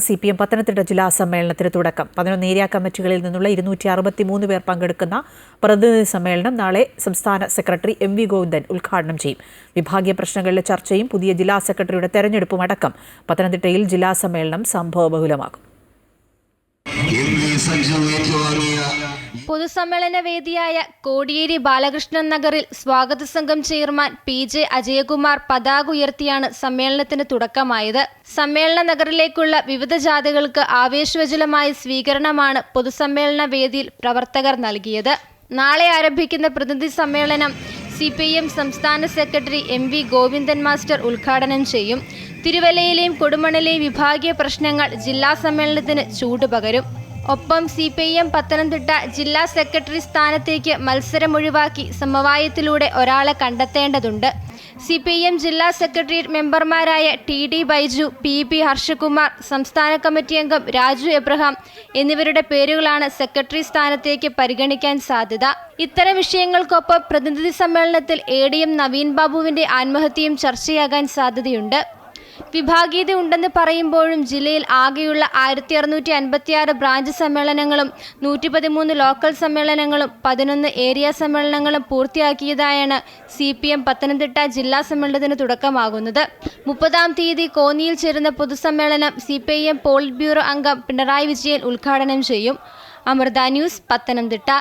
CPM Pathanamthitta ജില്ലാ സമ്മേളനത്തിന് തുടക്കം 11 ഏരിയ കമ്മിറ്റികളിൽ നിന്നുള്ള 263 പേർ പങ്കെടുക്കുന്ന പ്രതിനിധി സമ്മേളനം നാളെ സംസ്ഥാന സെക്രട്ടറി MV ഗോവിന്ദൻ ഉദ്ഘാടനം ചെയ്യും. വിഭാഗീയ പ്രശ്നങ്ങളിലെ ചർച്ചയും പുതിയ ജില്ലാ സെക്രട്ടറിയുടെ തെരഞ്ഞെടുപ്പും അടക്കം പത്തനംതിട്ടയിൽ ജില്ലാ സമ്മേളനം സംഭവബഹുലമാകും. പൊതുസമ്മേളന വേദിയായ കോടിയേരി ബാലകൃഷ്ണൻ നഗറിൽ സ്വാഗത സംഘം ചെയർമാൻ PJ അജയകുമാർ പതാക ഉയർത്തിയാണ് സമ്മേളനത്തിന് തുടക്കമായത്. സമ്മേളന നഗറിലേക്കുള്ള വിവിധ ജാഥകൾക്ക് ആവേശോജ്വലമായ സ്വീകരണമാണ് പൊതുസമ്മേളന വേദിയിൽ പ്രവർത്തകർ നൽകിയത്. നാളെ ആരംഭിക്കുന്ന പ്രതിനിധി സമ്മേളനം CPM സംസ്ഥാന സെക്രട്ടറി MV ഗോവിന്ദൻ മാസ്റ്റർ ഉദ്ഘാടനം ചെയ്യും. തിരുവല്ലയിലെയും കൊടുമണ്ണിലെയും വിഭാഗീയ പ്രശ്നങ്ങൾ ജില്ലാ സമ്മേളനത്തിന് ചൂടുപകരും. ഒപ്പം CPM പത്തനംതിട്ട ജില്ലാ സെക്രട്ടറി സ്ഥാനത്തേക്ക് മത്സരമൊഴിവാക്കി സമവായത്തിലൂടെ ഒരാളെ കണ്ടെത്തേണ്ടതുണ്ട്. CPM ജില്ലാ സെക്രട്ടേറിയറ്റ് മെമ്പർമാരായ TD ബൈജു, PB ഹർഷകുമാർ, സംസ്ഥാന കമ്മിറ്റി അംഗം രാജു എബ്രഹാം എന്നിവരുടെ പേരുകളാണ് സെക്രട്ടറി സ്ഥാനത്തേക്ക് പരിഗണിക്കാൻ സാധ്യത. ഇത്തരം വിഷയങ്ങൾക്കൊപ്പം പ്രതിനിധി സമ്മേളനത്തിൽ ADM നവീൻ ബാബുവിന്റെ ആത്മഹത്യയും ചർച്ചയാകാൻ സാധ്യതയുണ്ട്. വിഭാഗീയത ഉണ്ടെന്ന് പറയുമ്പോഴും ജില്ലയിൽ ആകെയുള്ള 1656 ബ്രാഞ്ച് സമ്മേളനങ്ങളും 113 ലോക്കൽ സമ്മേളനങ്ങളും 11 ഏരിയ സമ്മേളനങ്ങളും പൂർത്തിയാക്കിയതായാണ് CPM പത്തനംതിട്ട ജില്ലാ സമ്മേളനത്തിന് തുടക്കമാകുന്നത്. 30-ാം തീയതി കോന്നിയിൽ ചേരുന്ന പൊതുസമ്മേളനം CPIM പോളിറ്റ് ബ്യൂറോ അംഗം പിണറായി വിജയൻ ഉദ്ഘാടനം ചെയ്യും. അമൃത ന്യൂസ്, പത്തനംതിട്ട.